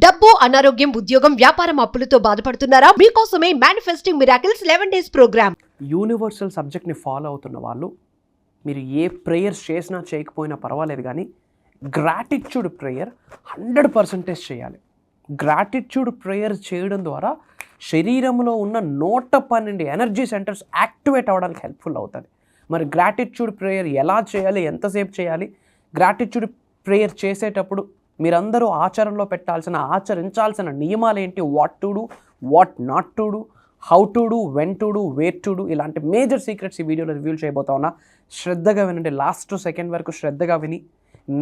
డబ్బు, అనారోగ్యం, ఉద్యోగం, వ్యాపారం, అప్పులతో బాధపడుతున్నారా? మీకోసమే manifesting miracles 11 days programme. Universal సబ్జెక్ట్ని ఫాలో అవుతున్న వాళ్ళు మీరు ఏ ప్రేయర్స్ చేసినా చేయకపోయినా పర్వాలేదు, కానీ గ్రాటిట్యూడ్ ప్రేయర్ 100% చేయాలి. గ్రాటిట్యూడ్ ప్రేయర్ చేయడం ద్వారా శరీరంలో ఉన్న 112 ఎనర్జీ సెంటర్స్ యాక్టివేట్ అవ్వడానికి హెల్ప్ఫుల్ అవుతుంది. మరి గ్రాటిట్యూడ్ ప్రేయర్ ఎలా చేయాలి, ఎంతసేపు చేయాలి, గ్రాటిట్యూడ్ ప్రేయర్ చేసేటప్పుడు మీరందరూ ఆచరణలో ఆచరించాల్సిన నియమాలు ఏంటి, what to do, what not to do, how to do, when to do, where to do, ఇలాంటి మేజర్ సీక్రెట్స్ ఈ వీడియోలో రివ్యూ చేయబోతా ఉన్నా. శ్రద్ధగా వినండి, లాస్ట్ టు సెకండ్ వరకు శ్రద్ధగా విని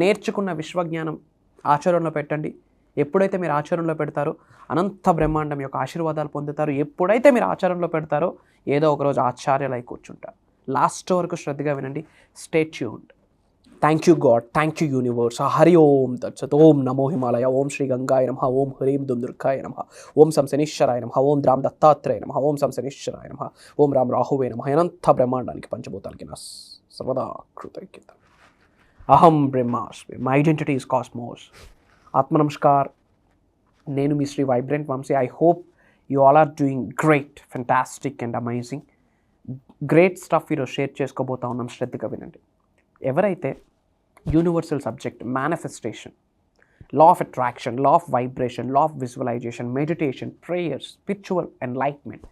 నేర్చుకున్న విశ్వజ్ఞానం ఆచరణలో పెట్టండి. ఎప్పుడైతే మీరు ఆచరణలో పెడతారో అనంత బ్రహ్మాండం యొక్క ఆశీర్వాదాలు పొందుతారు. ఎప్పుడైతే మీరు ఆచరణలో పెడతారో ఏదో ఒకరోజు ఆచార్యులై కూర్చుంటారు. లాస్ట్ వరకు శ్రద్ధగా వినండి. Stay tuned. Thank you God, thank you universe. Hari Om తత్సత్. ఓం నమో హిమాలయ, ఓం శ్రీ గంగాయ నమః, ఓం హ్రీం దుందుర్గాయ నమః, ఓం సం శనీశ్వరాయ నమః, ఓం రామ్ దత్తాత్రేయ నమః, ఓం సం శనీశ్వరాయ నమః, ఓం రామ్ రాహువే నమః. అనంత బ్రహ్మాండానికి పంచభూతాలకి నా సర్వదా కృతజ్ఞత. అహం బ్రహ్మాస్మి, మై ఐడెంటిటీ ఈజ్ కాస్మోస్. ఆత్మ నమస్కార్, నేను మీ Shri vibrant Vamshi. I hope you all are doing great, fantastic and amazing. Great stuff ఈరోజు షేర్ చేసుకోబోతా ఉన్నాం. శ్రద్ధగా వినండి. ఎవరైతే universal subject manifestation, law of attraction, law of vibration, law of visualisation, meditation, prayers, spiritual enlightenment,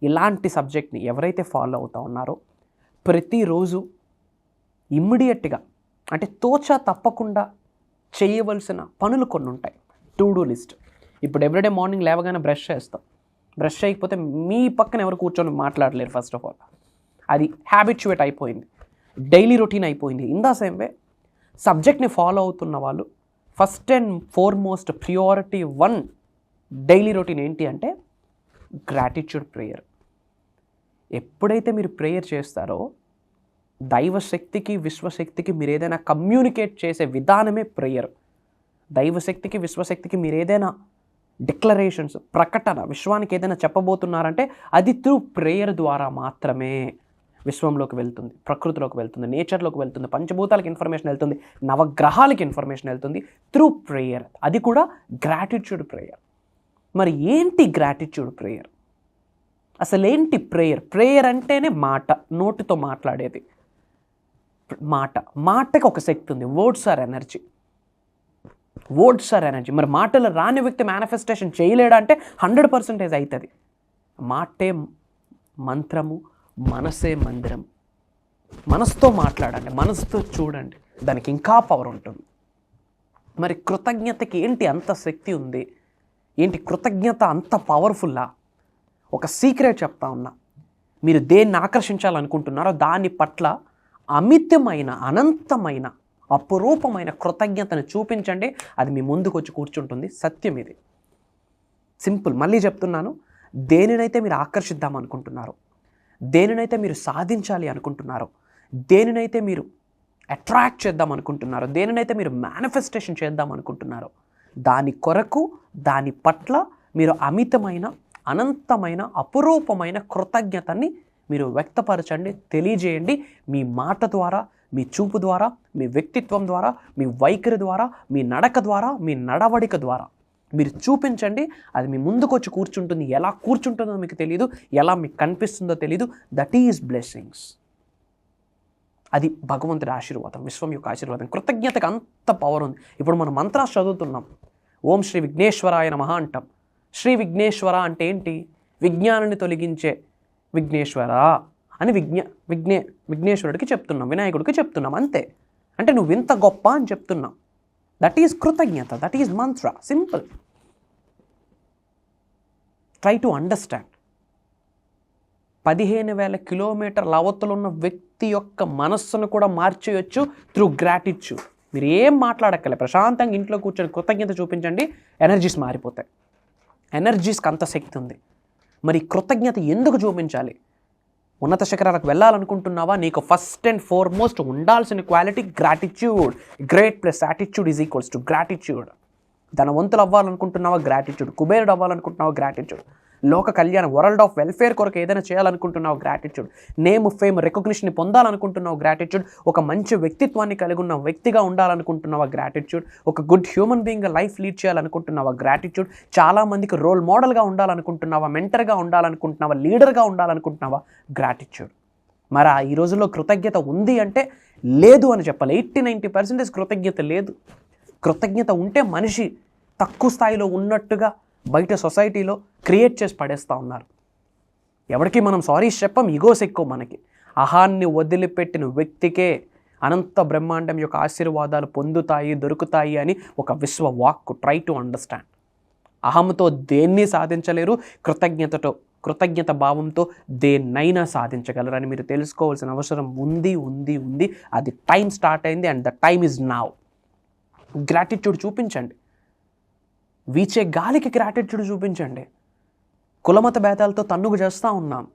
ఇలాంటి సబ్జెక్ట్ని ఎవరైతే ఫాలో అవుతూ ఉన్నారో ప్రతిరోజు ఇమ్మీడియట్గా అంటే తోచా తప్పకుండా చేయవలసిన పనులు కొన్ని ఉంటాయి. To do list. ఇప్పుడు ఎవ్రీడే మార్నింగ్ లేవగానే బ్రష్ చేస్తాం. బ్రష్ చేయకపోతే మీ పక్కన ఎవరు కూర్చొని మాట్లాడలేరు. ఫస్ట్ ఆఫ్ ఆల్ అది హ్యాబిచ్యుయేట్ అయిపోయింది, డైలీ రొటీన్ అయిపోయింది. ఇన్ ద సేమ్ వే సబ్జెక్ట్ని ఫాలో అవుతున్న వాళ్ళు first and foremost priority 1 daily routine ఏంటి అంటే గ్రాటిట్యూడ్ ప్రేయర్. ఎప్పుడైతే మీరు ప్రేయర్ చేస్తారో దైవశక్తికి, విశ్వశక్తికి మీరు ఏదైనా కమ్యూనికేట్ చేసే విధానమే ప్రేయర్. దైవశక్తికి, విశ్వశక్తికి మీరు ఏదైనా డిక్లరేషన్స్, ప్రకటన, విశ్వానికి ఏదైనా చెప్పబోతున్నారంటే అది త్రూ ప్రేయర్ ద్వారా మాత్రమే విశ్వంలోకి వెళ్తుంది, ప్రకృతిలోకి వెళ్తుంది, నేచర్లోకి వెళ్తుంది, పంచభూతాలకు ఇన్ఫర్మేషన్ వెళ్తుంది, నవగ్రహాలకి ఇన్ఫర్మేషన్ వెళ్తుంది త్రూ ప్రేయర్. అది కూడా గ్రాటిట్యూడ్ ప్రేయర్. మరి ఏంటి గ్రాటిట్యూడ్ ప్రేయర్? అసలు ఏంటి ప్రేయర్? ప్రేయర్ అంటేనే మాట, నోటితో మాట్లాడేది మాటకి ఒక శక్తి ఉంది. Words are energy. మరి మాటలు రాని వ్యక్తి మేనిఫెస్టేషన్ చేయలేడా అంటే 100% అవుతుంది. మాటే మంత్రము, మనసే మందిరం. మనసుతో మాట్లాడండి, మనసుతో చూడండి, దానికి ఇంకా పవర్ ఉంటుంది. మరి కృతజ్ఞతకి ఏంటి అంత శక్తి ఉంది? ఏంటి కృతజ్ఞత అంత పవర్ఫుల్లా? ఒక సీక్రెట్ చెప్తా ఉన్నా. మీరు దేన్ని ఆకర్షించాలనుకుంటున్నారో దాని పట్ల అమితమైన, అనంతమైన, అపురూపమైన కృతజ్ఞతను చూపించండి. అది మీ ముందుకు వచ్చి కూర్చుంటుంది. సత్యం ఇది. సింపుల్. మళ్ళీ చెప్తున్నాను. దేనినైతే మీరు ఆకర్షిద్దాం అనుకుంటున్నారో, దేనినైతే మీరు సాధించాలి అనుకుంటున్నారో, దేనినైతే మీరు అట్రాక్ట్ చేద్దాం అనుకుంటున్నారో, దేనినైతే మీరు మేనిఫెస్టేషన్ చేద్దాం అనుకుంటున్నారో దాని కొరకు, దాని పట్ల మీరు అమితమైన, అనంతమైన, అపురూపమైన కృతజ్ఞతని మీరు వ్యక్తపరచండి, తెలియజేయండి. మీ మాట ద్వారా, మీ చూపు ద్వారా, మీ వ్యక్తిత్వం ద్వారా, మీ వైఖరి ద్వారా, మీ నడక ద్వారా, మీ నడవడిక ద్వారా మీరు చూపించండి. అది మీ ముందుకు వచ్చి కూర్చుంటుంది. ఎలా కూర్చుంటుందో మీకు తెలియదు, ఎలా మీకు కనిపిస్తుందో తెలియదు. That is blessings. అది భగవంతుడి ఆశీర్వాదం, విశ్వం యొక్క ఆశీర్వాదం. కృతజ్ఞతకు అంత పవర్ ఉంది. ఇప్పుడు మనం మంత్రాలు చదువుతున్నాం. ఓం శ్రీ విఘ్నేశ్వరాయ నమః అంటాం. శ్రీ విఘ్నేశ్వర అంటే ఏంటి? విజ్ఞానాన్ని తొలగించే విఘ్నేశ్వర అని విఘ్నేశ్వరుడికి చెప్తున్నాం, వినాయకుడికి చెప్తున్నాం. అంతే. అంటే నువ్వు ఇంత గొప్ప అని చెప్తున్నాం. దట్ ఈజ్ కృతజ్ఞత. That is Mantra. Simple. Try to understand. 15,000 కిలోమీటర్ల అవతల ఉన్న వ్యక్తి యొక్క మనస్సును కూడా మార్చేయచ్చు త్రూ గ్రాటిట్యూడ్. మీరు ఏం మాట్లాడక్కలే, ప్రశాంతంగా ఇంట్లో కూర్చొని కృతజ్ఞత చూపించండి. ఎనర్జీస్ మారిపోతాయి. ఎనర్జీస్కి అంత శక్తి ఉంది. మరి కృతజ్ఞత ఎందుకు చూపించాలి? ఉన్నత శిఖరాలకు వెళ్ళాలనుకుంటున్నావా? నీకు ఫస్ట్ అండ్ ఫార్మోస్ట్ ఉండాల్సిన quality gratitude. Great plus attitude is equals to gratitude. ధనవంతులు అవ్వాలనుకుంటున్నావా? గ్రాటిట్యూడ్. కుబేరుడు అవ్వాలనుకుంటున్నావా? గ్రాటిట్యూడ్. లోక కళ్యాణం, వరల్డ్ ఆఫ్ వెల్ఫేర్ కొరకు ఏదైనా చేయాలనుకుంటున్నావు, గ్రాటిట్యూడ్. నేమ్, ఫేమ్, రికగ్నిషన్ పొందాలనుకుంటున్నావు, గ్రాటిట్యూడ్. ఒక మంచి వ్యక్తిత్వాన్ని కలిగి ఉన్న వ్యక్తిగా ఉండాలనుకుంటున్నావా, గ్రాటిట్యూడ్. ఒక good human being life lead చేయాలనుకుంటున్నావా, గ్రాటిట్యూడ్. చాలామందికి రోల్ మోడల్గా ఉండాలనుకుంటున్నావా, మెంటర్గా ఉండాలనుకుంటున్నావా, లీడర్గా ఉండాలనుకుంటున్నావా, గ్రాటిట్యూడ్. మరి ఈ రోజుల్లో కృతజ్ఞత ఉంది అంటే లేదు అని చెప్పాలి. 80-90% కృతజ్ఞత లేదు. కృతజ్ఞత ఉంటే మనిషి తక్కువ స్థాయిలో ఉన్నట్టుగా బయట సొసైటీలో క్రియేట్ చేసి పడేస్తూ ఉన్నారు. ఎవరికి మనం సారీ చెప్పం, ఈగోస్ ఎక్కువ మనకి. అహాన్ని వదిలిపెట్టిన వ్యక్తికే అనంత బ్రహ్మాండం యొక్క ఆశీర్వాదాలు పొందుతాయి, దొరుకుతాయి అని ఒక విశ్వ వాక్కు. Try to understand. అహంతో దేన్ని సాధించలేరు, కృతజ్ఞత భావంతో దేన్నైనా సాధించగలరని మీరు తెలుసుకోవాల్సిన అవసరం ఉంది. అది టైం స్టార్ట్ అయింది and the time is now. Gratitude చూపించండి. వీచే గాలికి గ్రాటిట్యూడ్ చూపించండి. కులమత భేదాలతో తన్నుగు చేస్తూ ఉన్నాం.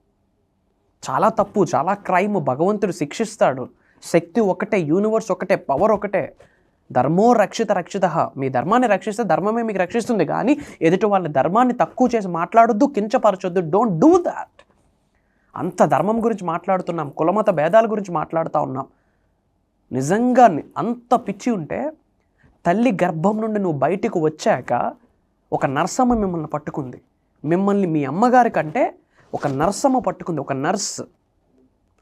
చాలా తప్పు, చాలా క్రైమ్. భగవంతుడు శిక్షిస్తాడు. శక్తి ఒకటే, యూనివర్స్ ఒకటే, పవర్ ఒకటే. ధర్మో రక్షిత. మీ ధర్మాన్ని రక్షిస్తే ధర్మమే మీకు రక్షిస్తుంది. కానీ ఎదుటి వాళ్ళ ధర్మాన్ని తక్కువ చేసి మాట్లాడొద్దు, కించపరచొద్దు. Don't do that. అంత ధర్మం గురించి మాట్లాడుతున్నాం, కులమత భేదాల గురించి మాట్లాడుతూ ఉన్నాం. నిజంగా అంత పిచ్చి ఉంటే తల్లి గర్భం నుండి నువ్వు బయటకు వచ్చాక ఒక నర్సమ్మ మిమ్మల్ని పట్టుకుంది. మిమ్మల్ని మీ అమ్మగారి కంటే ఒక నర్సమ్మ పట్టుకుంది. ఒక నర్స్,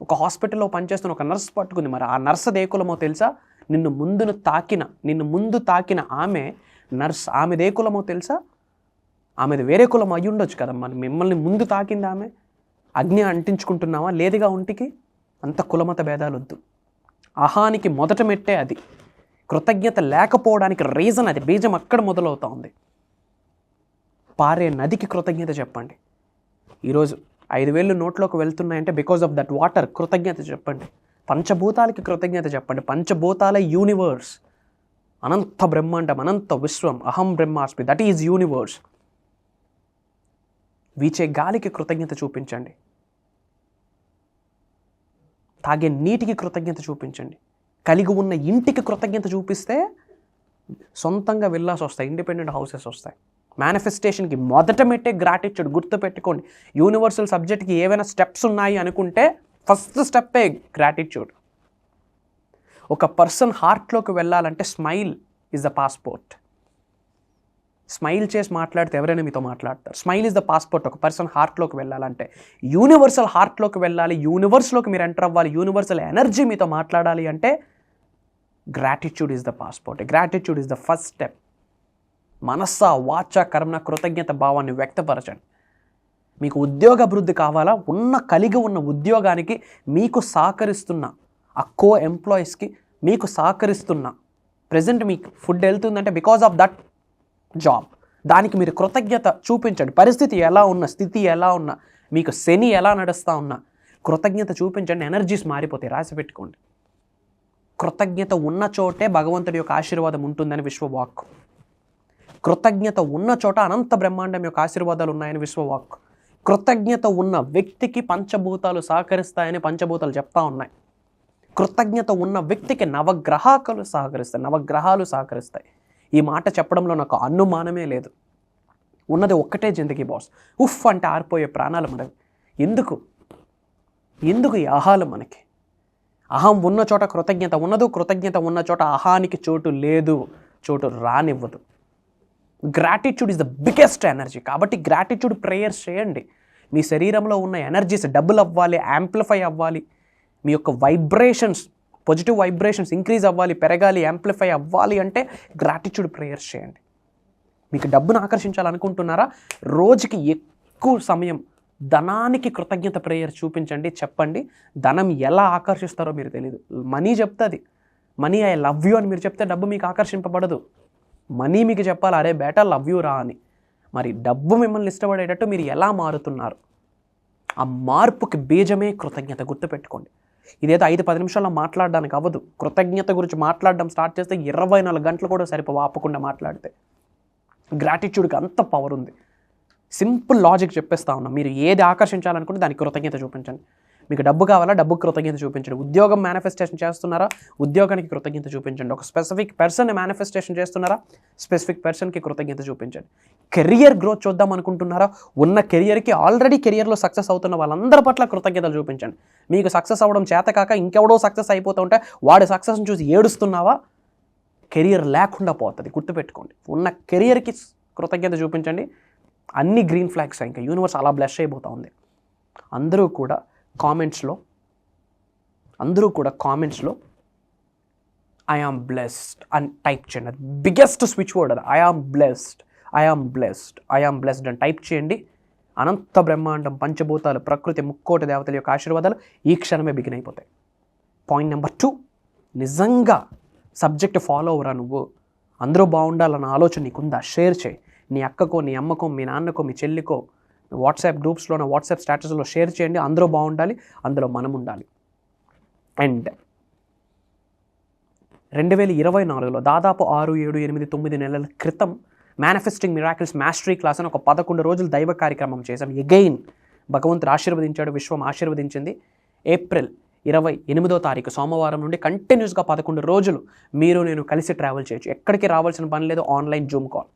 ఒక హాస్పిటల్లో పనిచేస్తున్న ఒక నర్స్ పట్టుకుంది. మరి ఆ నర్స్ ఏ కులమో తెలుసా? నిన్ను ముందు తాకిన ఆమె నర్స్. ఆమెది ఏ కులమో తెలుసా? ఆమెది వేరే కులం అయ్యి ఉండొచ్చు కదా. మరి మిమ్మల్ని ముందు తాకింది ఆమె. అగ్ని అంటించుకుంటున్నావా? లేదుగా ఒంటికి. అంత కులమత భేదాలు వద్దు. అహానికి మొదట మెట్టే అది. కృతజ్ఞత లేకపోవడానికి రీజన్ అది. బీజం అక్కడ మొదలవుతూ ఉంది. పారే నదికి కృతజ్ఞత చెప్పండి. ఈరోజు 5,000 నోట్లోకి వెళ్తున్నాయంటే బికాజ్ ఆఫ్ దట్ వాటర్. కృతజ్ఞత చెప్పండి. పంచభూతాలకి కృతజ్ఞత చెప్పండి. పంచభూతాల యూనివర్స్, అనంత బ్రహ్మాండం, అనంత విశ్వం. అహం బ్రహ్మాస్మి, దట్ ఈజ్ యూనివర్స్. వీచే గాలికి కృతజ్ఞత చూపించండి. తాగే నీటికి కృతజ్ఞత చూపించండి. కలిగి ఉన్న ఇంటికి కృతజ్ఞత చూపిస్తే సొంతంగా విల్లాస్ వస్తాయి, ఇండిపెండెంట్ హౌసెస్ వస్తాయి. మేనిఫెస్టేషన్కి మొదట మెట్టే గ్రాటిట్యూడ్. గుర్తుపెట్టుకోండి. యూనివర్సల్ సబ్జెక్ట్కి ఏవైనా స్టెప్స్ ఉన్నాయి అనుకుంటే ఫస్ట్ స్టెప్పే గ్రాటిట్యూడ్. ఒక పర్సన్ హార్ట్లోకి వెళ్ళాలంటే smile is the passport. Smile చేసి మాట్లాడితే ఎవరైనా మీతో మాట్లాడతారు. Smile is the passport. ఒక పర్సన్ హార్ట్లోకి వెళ్ళాలంటే యూనివర్సల్ హార్ట్లోకి వెళ్ళాలి. యూనివర్స్లోకి మీరు ఎంటర్ అవ్వాలి. యూనివర్సల్ ఎనర్జీ మీతో మాట్లాడాలి అంటే gratitude is the passport. Gratitude is the first step. మనస్స, వాచ, కర్మ కృతజ్ఞత భావాన్ని వ్యక్తపరచండి. మీకు ఉద్యోగ అభివృద్ధి కావాలా? కలిగి ఉన్న ఉద్యోగానికి మీకు సహకరిస్తున్న ఆ కో ఎంప్లాయీస్కి మీకు సహకరిస్తున్న ప్రజెంట్ మీకు ఫుడ్ వెళ్తుందంటే బికాజ్ ఆఫ్ దట్ జాబ్. దానికి మీరు కృతజ్ఞత చూపించండి. పరిస్థితి ఎలా ఉన్నా, స్థితి ఎలా ఉన్నా, మీకు శని ఎలా నడుస్తూ ఉన్నా కృతజ్ఞత చూపించండి. ఎనర్జీస్ మారిపోతాయి. రాసి పెట్టుకోండి. కృతజ్ఞత ఉన్న చోటే భగవంతుడి యొక్క ఆశీర్వాదం ఉంటుందని విశ్వవాక్కు. కృతజ్ఞత ఉన్న చోట అనంత బ్రహ్మాండం యొక్క ఆశీర్వాదాలు ఉన్నాయని విశ్వవాక్కు. కృతజ్ఞత ఉన్న వ్యక్తికి పంచభూతాలు సహకరిస్తాయని పంచభూతాలు చెప్తా ఉన్నాయి. కృతజ్ఞత ఉన్న వ్యక్తికి నవగ్రహాలు సహకరిస్తాయి. ఈ మాట చెప్పడంలో నాకు అనుమానమే లేదు. ఉన్నది ఒక్కటే జిందగీ బాస్. ఉఫ్ అంటే ఆరిపోయే ప్రాణాలు మనవి. ఎందుకు ఈ అహాలు మనకి? అహం ఉన్న చోట కృతజ్ఞత ఉన్నదు, కృతజ్ఞత ఉన్న చోట అహానికి చోటు లేదు, చోటు రానివ్వదు. Gratitude is the biggest energy. కాబట్టి గ్రాటిట్యూడ్ ప్రేయర్స్ చేయండి. మీ శరీరంలో ఉన్న ఎనర్జీస్ డబుల్ అవ్వాలి, యాంప్లిఫై అవ్వాలి. మీ యొక్క వైబ్రేషన్స్, పాజిటివ్ వైబ్రేషన్స్ ఇంక్రీజ్ అవ్వాలి, పెరగాలి, యాంప్లిఫై అవ్వాలి అంటే గ్రాటిట్యూడ్ ప్రేయర్స్ చేయండి. మీకు డబ్బును ఆకర్షించాలనుకుంటున్నారా? రోజుకి ఎక్కువ సమయం ధనానికి కృతజ్ఞత ప్రేయర్ చూపించండి. చెప్పండి. ధనం ఎలా ఆకర్షిస్తారో మీరు తెలియదు. మనీ చెప్తుంది. మనీ ఐ లవ్ యూ అని మీరు చెప్తే డబ్బు మీకు ఆకర్షింపబడదు. మనీ మీకు చెప్పాలి, అరే బేటా లవ్ యూ రా అని. మరి డబ్బు మిమ్మల్ని ఇష్టపడేటట్టు మీరు ఎలా మారుతున్నారు? ఆ మార్పుకి బీజమే కృతజ్ఞత. గుర్తుపెట్టుకోండి. ఇదేదో 5-10 నిమిషాల్లో మాట్లాడడానికి అవ్వదు. కృతజ్ఞత గురించి మాట్లాడడం స్టార్ట్ చేస్తే 24 గంటలు కూడా సరిపోవు ఆపకుండా మాట్లాడితే. గ్రాటిట్యూడ్కి అంత పవర్ ఉంది. సింపుల్ లాజిక్ చెప్పేస్తా ఉన్నా. మీరు ఏది ఆకర్షించాలనుకుంటే దానికి కృతజ్ఞత చూపించండి. మీకు డబ్బు కావాలా, డబ్బుకి కృతజ్ఞత చూపించండి. ఉద్యోగం మేనిఫెస్టేషన్ చేస్తున్నారా, ఉద్యోగానికి కృతజ్ఞత చూపించండి. ఒక స్పెసిఫిక్ పర్సన్ని మేనిఫెస్టేషన్ చేస్తున్నారా, స్పెసిఫిక్ పర్సన్కి కృతజ్ఞత చూపించండి. కెరియర్ గ్రోత్ చూద్దాం అనుకుంటున్నారా, ఉన్న కెరియర్కి ఆల్రెడీ కెరియర్లో సక్సెస్ అవుతున్న వాళ్ళందరి పట్ల కృతజ్ఞతలు చూపించండి. మీకు సక్సెస్ అవ్వడం చేత కాక ఇంకెవడో సక్సెస్ అయిపోతూ ఉంటే వాడి సక్సెస్ని చూసి ఏడుస్తున్నావా, కెరియర్ లేకుండా పోతుంది. గుర్తుపెట్టుకోండి, ఉన్న కెరియర్కి కృతజ్ఞత చూపించండి. అన్ని గ్రీన్ ఫ్లాగ్స్ ఇంకా యూనివర్స్ అలా బ్లెస్ అయిపోతూ ఉంది. అందరూ కూడా కామెంట్స్లో ఐ ఆమ్ బ్లెస్డ్ అని టైప్ చేయండి. అది బిగ్గెస్ట్ స్విచ్ వర్డ్ అది. ఐ ఆమ్ బ్లెస్డ్ అని టైప్ చేయండి. అనంత బ్రహ్మాండం, పంచభూతాలు, ప్రకృతి, ముక్కోటి దేవతల యొక్క ఆశీర్వాదాలు ఈ క్షణమే బిగిన్ అయిపోతాయి. పాయింట్ నెంబర్ 2, నిజంగా సబ్జెక్ట్ ఫాలో అవరా నువ్వు, అందరూ బాగుండాలన్న ఆలోచన నీకుందా, షేర్ చేయి. నీ అక్కకో, నీ అమ్మకో, మీ నాన్నకో, మీ చెల్లికో వాట్సాప్ గ్రూప్స్లోనో, వాట్సాప్ స్టేటస్లో షేర్ చేయండి. అందరూ బాగుండాలి, అందులో మనం ఉండాలి. అండ్ 2024లో దాదాపు 6, 7, 8, 9 నెలల క్రితం మేనిఫెస్టింగ్ మిరాకిల్స్ మాస్టరీ క్లాస్ అని ఒక 11 రోజులు దైవ కార్యక్రమం చేశాం. ఎగైన్ భగవంతుడు ఆశీర్వదించాడు, విశ్వం ఆశీర్వదించింది. ఏప్రిల్ 28వ తారీఖు సోమవారం నుండి కంటిన్యూస్గా 11 రోజులు మీరు నేను కలిసి ట్రావెల్ చేయొచ్చు. ఎక్కడికి రావాల్సిన పని లేదు. ఆన్లైన్ జూమ్ కాల్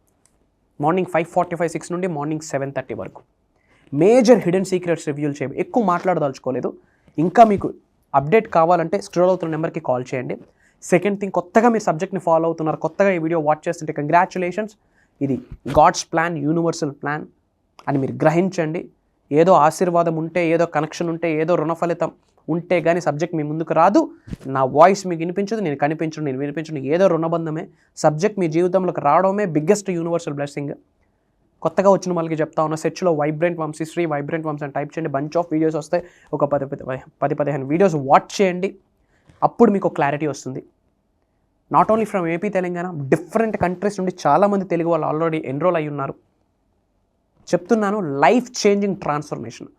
మార్నింగ్ 5:45, 6 నుండి మార్నింగ్ 7:30 వరకు. మేజర్ హిడెన్ సీక్రెట్స్ రివ్యూల్ చేయండి. ఎక్కువ మాట్లాడదలుచుకోలేదు. ఇంకా మీకు అప్డేట్ కావాలంటే స్క్రోల్ అవుతున్న నెంబర్కి కాల్ చేయండి. సెకండ్ థింగ్, కొత్తగా మీరు సబ్జెక్ట్ని ఫాలో అవుతున్నారు, కొత్తగా ఈ వీడియో వాచ్ చేస్తుంటే కంగ్రాచులేషన్స్. ఇది గాడ్స్ ప్లాన్, యూనివర్సల్ ప్లాన్ అని మీరు గ్రహించండి. ఏదో ఆశీర్వాదం ఉంటే, ఏదో కనెక్షన్ ఉంటే, ఏదో రుణ ఫలితం ఉంటే కానీ సబ్జెక్ట్ మీ ముందుకు రాదు. నా వాయిస్ మీకు వినిపించదు, నేను కనిపించను, నేను వినిపించను, ఏదో రుణబంధమే. సబ్జెక్ట్ మీ జీవితంలోకి రావడమే బిగ్గెస్ట్ యూనివర్సల్ బ్లెస్సింగ్. కొత్తగా వచ్చిన వాళ్ళకి చెప్తా ఉన్న, సెర్చ్లో వైబ్రెంట్ వంశీ, శ్రీ వైబ్రెంట్ వంశీ అని టైప్ చేయండి. బంచ్ ఆఫ్ వీడియోస్ వస్తాయి. ఒక 10-15 వీడియోస్ వాచ్ చేయండి. అప్పుడు మీకు క్లారిటీ వస్తుంది. Not only from AP, Telangana, different countries నుండి చాలామంది తెలుగు వాళ్ళు ఆల్రెడీ ఎన్రోల్ అయి ఉన్నారు. చెప్తున్నాను, లైఫ్ చేంజింగ్ ట్రాన్స్ఫర్మేషన్.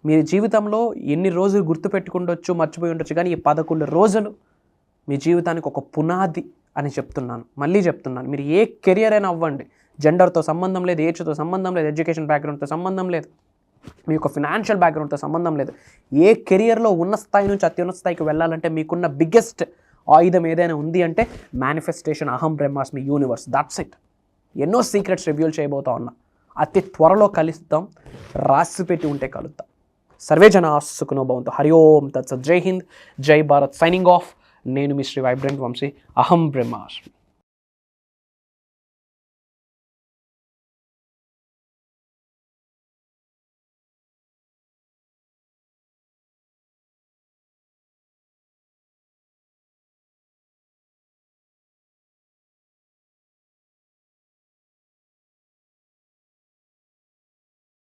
మీ జీవితంలో ఎన్ని రోజులు గుర్తుపెట్టుకుండొచ్చు, మర్చిపోయి ఉండొచ్చు, కానీ ఈ 11 రోజులు మీ జీవితానికి ఒక పునాది అని చెప్తున్నాను. మళ్ళీ చెప్తున్నాను, మీరు ఏ కెరియర్ అయినా అవ్వండి, జెండర్తో సంబంధం లేదు, ఏజ్తో సంబంధం లేదు, ఎడ్యుకేషన్ బ్యాక్గ్రౌండ్తో సంబంధం లేదు, మీ యొక్క ఫినాన్షియల్ బ్యాక్గ్రౌండ్తో సంబంధం లేదు. ఏ కెరియర్లో ఉన్న స్థాయి నుంచి అత్యున్నత స్థాయికి వెళ్ళాలంటే మీకున్న బిగ్గెస్ట్ ఆయుధం ఏదైనా ఉంది అంటే మేనిఫెస్టేషన్, అహం బ్రహ్మాస్మి, యూనివర్స్. That's it. ఎన్నో సీక్రెట్స్ రివ్యూల్ చేయబోతా ఉన్నా. అతి త్వరలో కలుస్తాం. రాసిపెట్టి ఉంటే కలుద్దాం. సర్వే జనా సుఖినో భవంతు. హరి ఓం తత్సత్. జై హింద్, జై భారత్. Signing off. నేను మీ శ్రీ వైబ్రెంట్ వంశీ, అహం బ్రహ్మాస్మి.